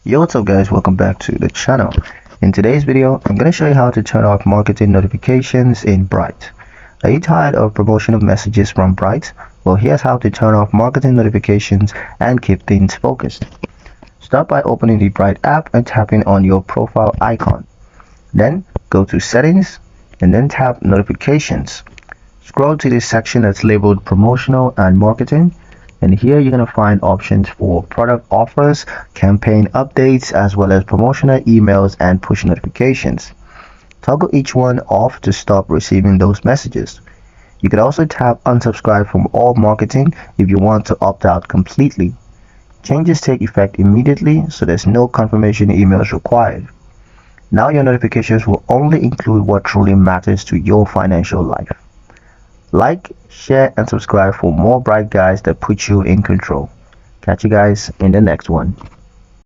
Yo, what's up guys, welcome back to the channel. In today's video, I'm going to show you how to turn off marketing notifications in Bright. Are you tired of promotional messages from Bright? Well, here's how to turn off marketing notifications and keep things focused. Start by opening the Bright app and tapping on your profile icon. Then go to settings and then tap notifications. Scroll to this section that's labeled promotional and marketing. And here you're going to find options for product offers, campaign updates, as well as promotional emails and push notifications. Toggle each one off to stop receiving those messages. You can also tap unsubscribe from all marketing if you want to opt out completely. Changes take effect immediately, so there's no confirmation emails required. Now your notifications will only include what truly matters to your financial life. Like, share, and subscribe for more bright guys that put you in control. Catch you guys in the next one.